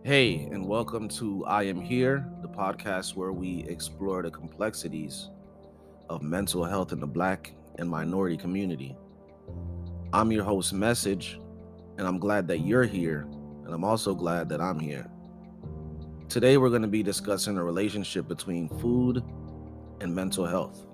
Hey, and welcome to I Am Here, the podcast where we explore the complexities of mental health in the Black and minority community. I'm your host, Message, and I'm glad that you're here, and I'm also glad that I'm here. Today, we're going to be discussing the relationship between food and mental health.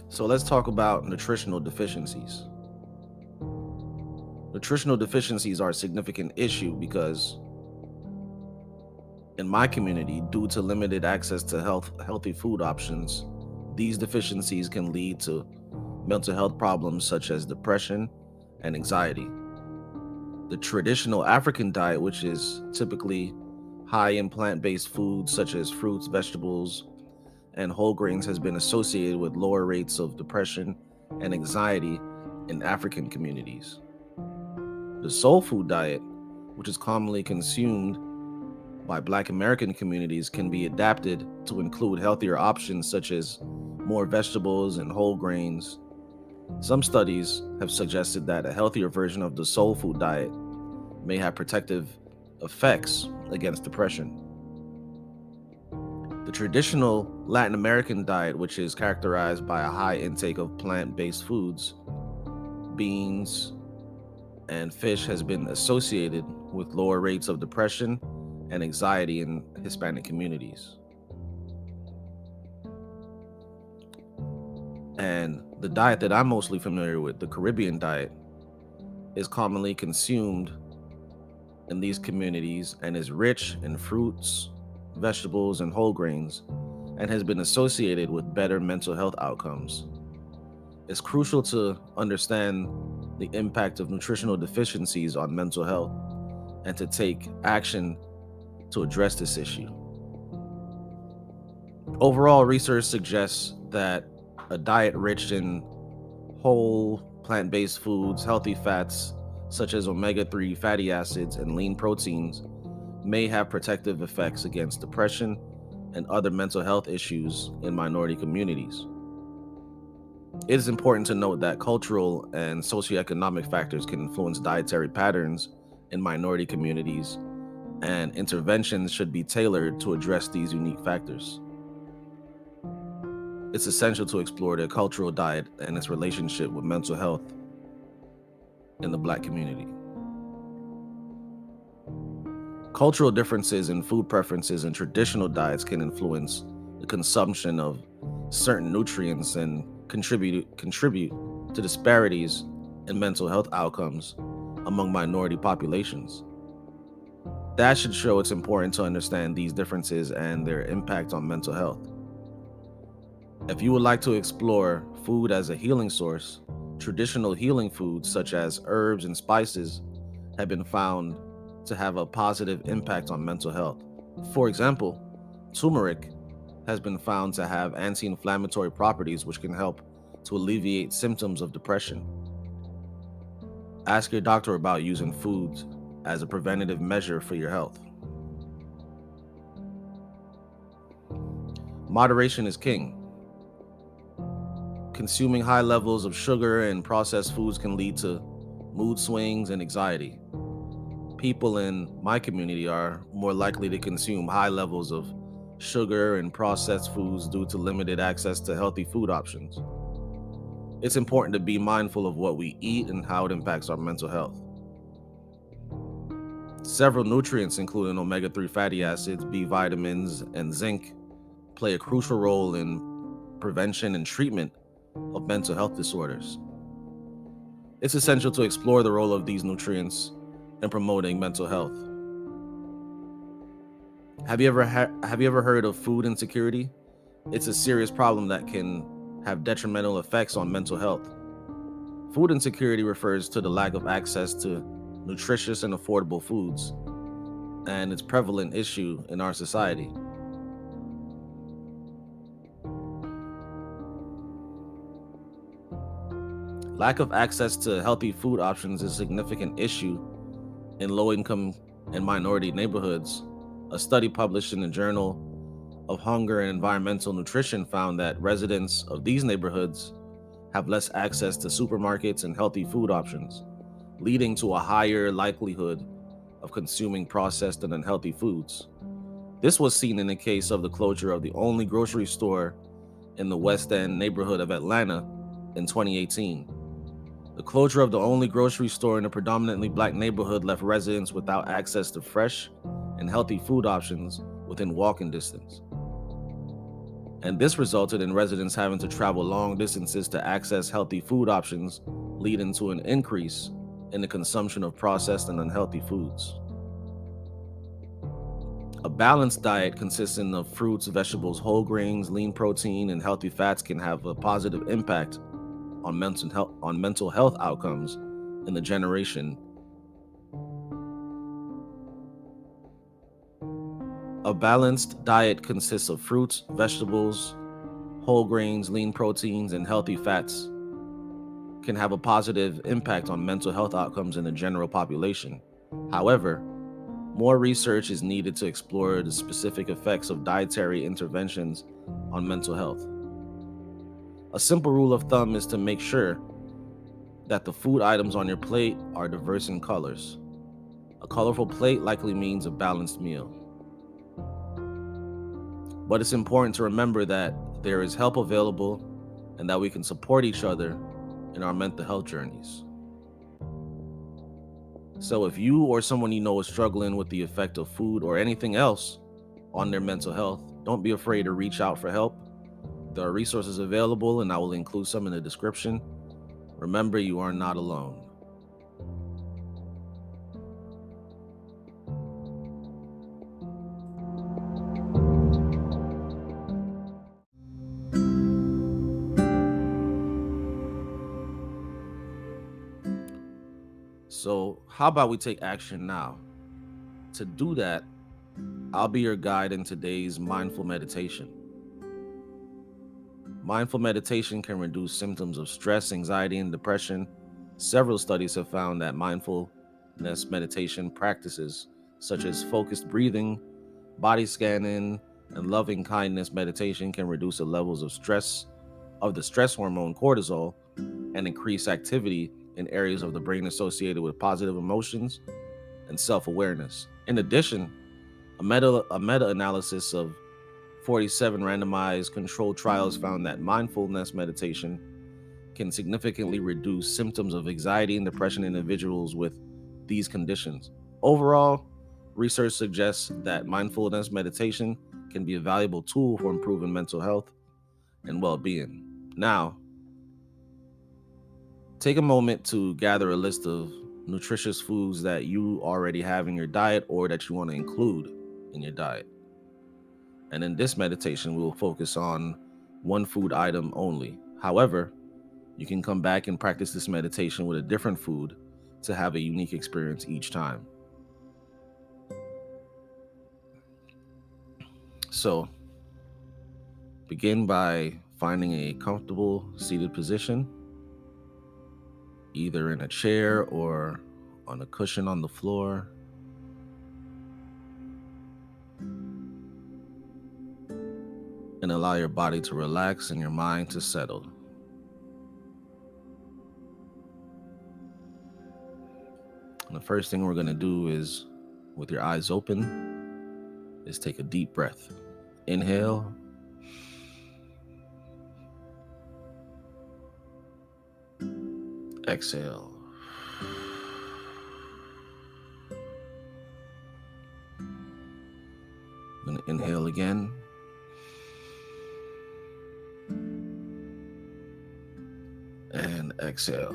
So, let's talk about nutritional deficiencies. Nutritional deficiencies are a significant issue because in my community, due to limited access to healthy food options, these deficiencies can lead to mental health problems such as depression and anxiety. The traditional African diet, which is typically high in plant-based foods such as fruits, vegetables, and whole grains, has been associated with lower rates of depression and anxiety in African communities. The soul food diet, which is commonly consumed by Black American communities, can be adapted to include healthier options such as more vegetables and whole grains. Some studies have suggested that a healthier version of the soul food diet may have protective effects against depression. The traditional Latin American diet, which is characterized by a high intake of plant-based foods, beans, and fish, has been associated with lower rates of depression and anxiety in Hispanic communities. And the diet that I'm mostly familiar with, the Caribbean diet, is commonly consumed in these communities and is rich in fruits, vegetables, and whole grains, and has been associated with better mental health outcomes. It's crucial to understand the impact of nutritional deficiencies on mental health and to take action to address this issue. Overall, research suggests that a diet rich in whole plant-based foods, healthy fats such as omega-3 fatty acids, and lean proteins may have protective effects against depression and other mental health issues in minority communities. It is important to note that cultural and socioeconomic factors can influence dietary patterns in minority communities, and interventions should be tailored to address these unique factors. It's essential to explore the cultural diet and its relationship with mental health in the Black community. Cultural differences in food preferences and traditional diets can influence the consumption of certain nutrients and contribute to disparities in mental health outcomes among minority populations. That should show it's important to understand these differences and their impact on mental health. If you would like to explore food as a healing source, traditional healing foods such as herbs and spices have been found to have a positive impact on mental health. For example, turmeric has been found to have anti-inflammatory properties which can help to alleviate symptoms of depression. Ask your doctor about using foods as a preventative measure for your health. Moderation is king. Consuming high levels of sugar and processed foods can lead to mood swings and anxiety. People in my community are more likely to consume high levels of sugar and processed foods due to limited access to healthy food options. It's important to be mindful of what we eat and how it impacts our mental health. Several nutrients, including omega-3 fatty acids, B vitamins, and zinc, play a crucial role in prevention and treatment of mental health disorders. It's essential to explore the role of these nutrients in promoting mental health. Have you ever heard of food insecurity? It's a serious problem that can have detrimental effects on mental health. Food insecurity refers to the lack of access to nutritious and affordable foods, and it's a prevalent issue in our society. Lack of access to healthy food options is a significant issue in low-income and minority neighborhoods. A study published in the Journal of Hunger and Environmental Nutrition found that residents of these neighborhoods have less access to supermarkets and healthy food options, leading to a higher likelihood of consuming processed and unhealthy foods. This was seen in the case of the closure of the only grocery store in the West End neighborhood of Atlanta in 2018. The closure of the only grocery store in a predominantly black neighborhood left residents without access to fresh and healthy food options within walking distance. And this resulted in residents having to travel long distances to access healthy food options, leading to an increase in the consumption of processed and unhealthy foods. A balanced diet consisting of fruits, vegetables, whole grains, lean protein, and healthy fats can have a positive impact on mental health outcomes in the generation. A balanced diet consists of fruits, vegetables, whole grains, lean proteins, and healthy fats can have a positive impact on mental health outcomes in the general population. However, more research is needed to explore the specific effects of dietary interventions on mental health. A simple rule of thumb is to make sure that the food items on your plate are diverse in colors. A colorful plate likely means a balanced meal. But it's important to remember that there is help available and that we can support each other in our mental health journeys. So if you or someone you know is struggling with the effect of food or anything else on their mental health, don't be afraid to reach out for help. There are resources available, and I will include some in the description. Remember, you are not alone. So, how about we take action now? To do that, I'll be your guide in today's mindful meditation. Mindful meditation can reduce symptoms of stress, anxiety, and depression. Several studies have found that mindfulness meditation practices, such as focused breathing, body scanning, and loving kindness meditation, can reduce the levels of the stress hormone cortisol and increase activity in areas of the brain associated with positive emotions and self-awareness. In addition, a meta-analysis of 47 randomized controlled trials found that mindfulness meditation can significantly reduce symptoms of anxiety and depression in individuals with these conditions. Overall, research suggests that mindfulness meditation can be a valuable tool for improving mental health and well-being. Now, take a moment to gather a list of nutritious foods that you already have in your diet or that you want to include in your diet. And in this meditation, we will focus on one food item only. However, you can come back and practice this meditation with a different food to have a unique experience each time. So, begin by finding a comfortable seated position, either in a chair or on a cushion on the floor. And allow your body to relax and your mind to settle. And the first thing we're going to do is, with your eyes open, is take a deep breath. Inhale. Exhale. I'm going to inhale again. And exhale.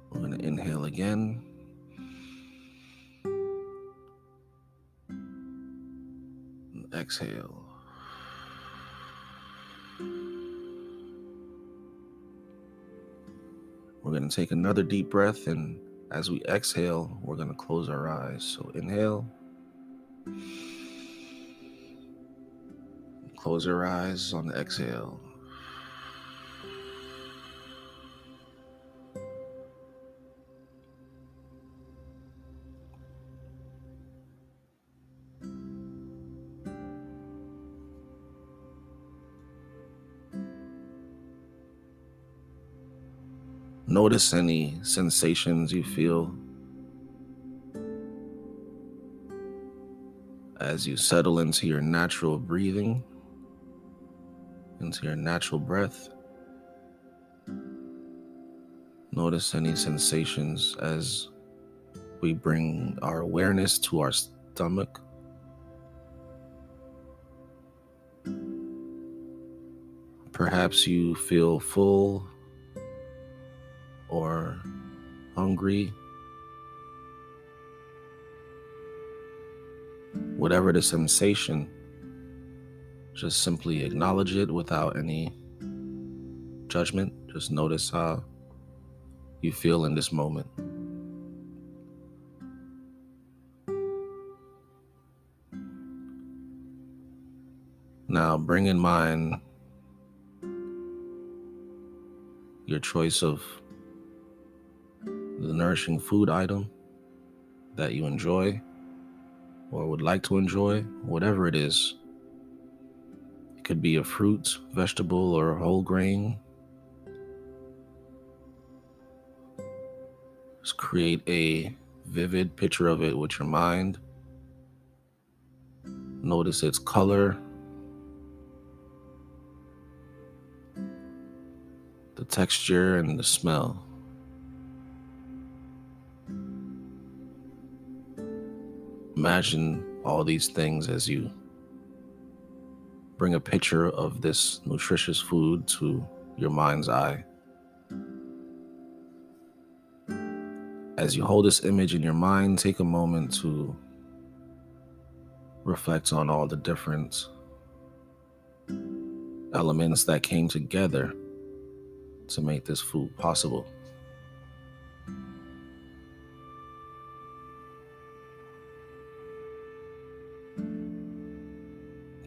We're going to inhale again. And exhale. We're going to take another deep breath, and as we exhale, we're going to close our eyes. So inhale. Close your eyes on the exhale. Notice any sensations you feel as you settle into your natural breathing, into your natural breath. Notice any sensations as we bring our awareness to our stomach. Perhaps you feel full or hungry. Whatever the sensation, just simply acknowledge it without any judgment. Just notice how you feel in this moment. Now bring in mind your choice of the nourishing food item that you enjoy or would like to enjoy, whatever it is. It could be a fruit, vegetable, or whole grain. Just create a vivid picture of it with your mind. Notice its color, the texture, and the smell. Imagine all these things as you bring a picture of this nutritious food to your mind's eye. As you hold this image in your mind, take a moment to reflect on all the different elements that came together to make this food possible.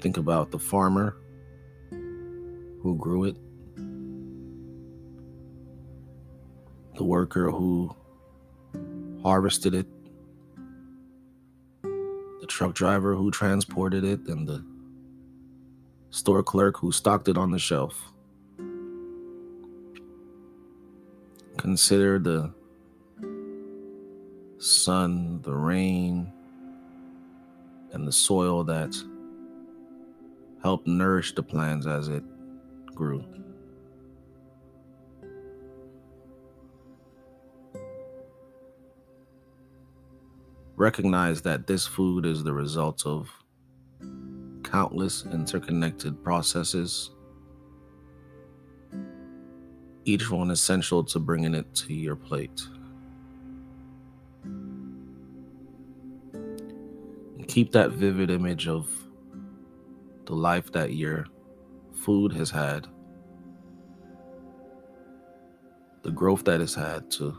Think about the farmer who grew it, the worker who harvested it, the truck driver who transported it, and the store clerk who stocked it on the shelf. Consider the sun, the rain, and the soil that helped nourish the plants as it grew. Recognize that this food is the result of countless interconnected processes, each one essential to bringing it to your plate. And keep that vivid image of the life that your food has had, the growth that it's had to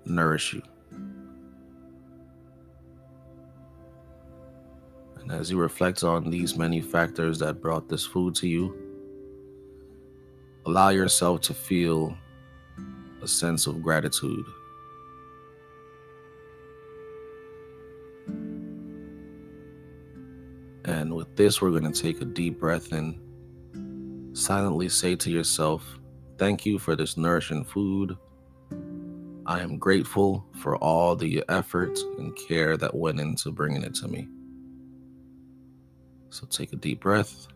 nourish you. And as you reflect on these many factors that brought this food to you, allow yourself to feel a sense of gratitude. And with this, we're going to take a deep breath and silently say to yourself, thank you for this nourishing food. I am grateful for all the effort and care that went into bringing it to me. So take a deep breath,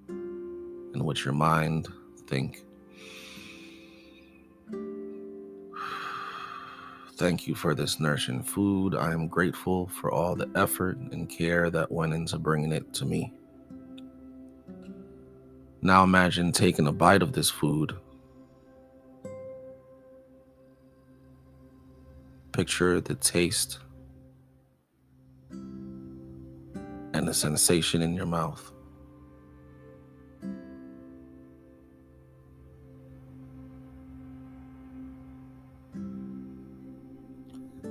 and with your mind, think, thank you for this nourishing food. I am grateful for all the effort and care that went into bringing it to me. Now imagine taking a bite of this food. Picture the taste and the sensation in your mouth.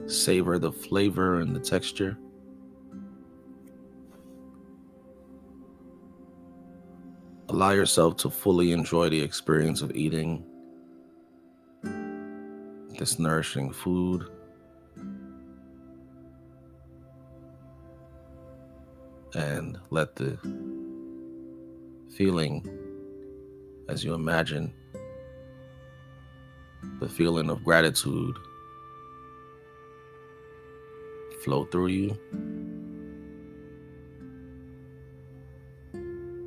Savor the flavor and the texture. Allow yourself to fully enjoy the experience of eating this nourishing food. And let the feeling as you imagine the feeling of gratitude flow through you.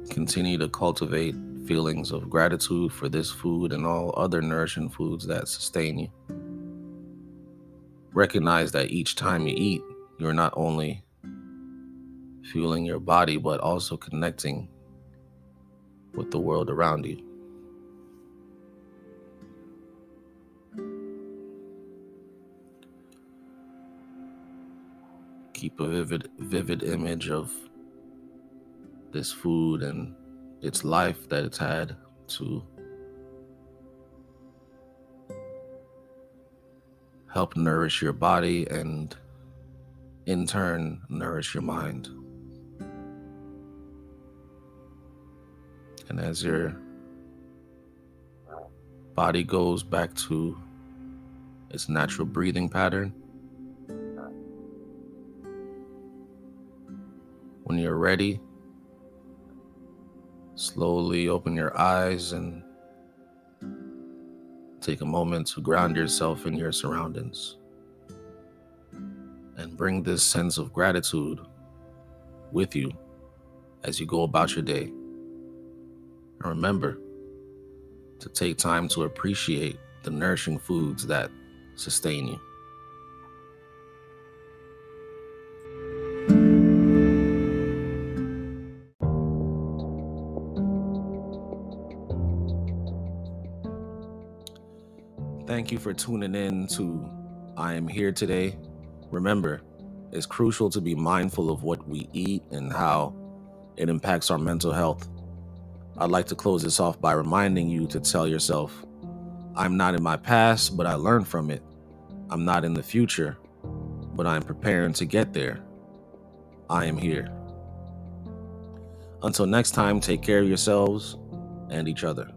Continue to cultivate feelings of gratitude for this food and all other nourishing foods that sustain you. Recognize that each time you eat, you're not only fueling your body, but also connecting with the world around you. Keep a vivid image of this food and its life that it's had to help nourish your body and in turn nourish your mind. And as your body goes back to its natural breathing pattern, when you're ready, slowly open your eyes and take a moment to ground yourself in your surroundings and bring this sense of gratitude with you as you go about your day. And remember to take time to appreciate the nourishing foods that sustain you. Thank you for tuning in to I Am Here Today. Remember, it's crucial to be mindful of what we eat and how it impacts our mental health. I'd like to close this off by reminding you to tell yourself, I'm not in my past, but I learned from it. I'm not in the future, but I'm preparing to get there. I am here. Until next time, take care of yourselves and each other.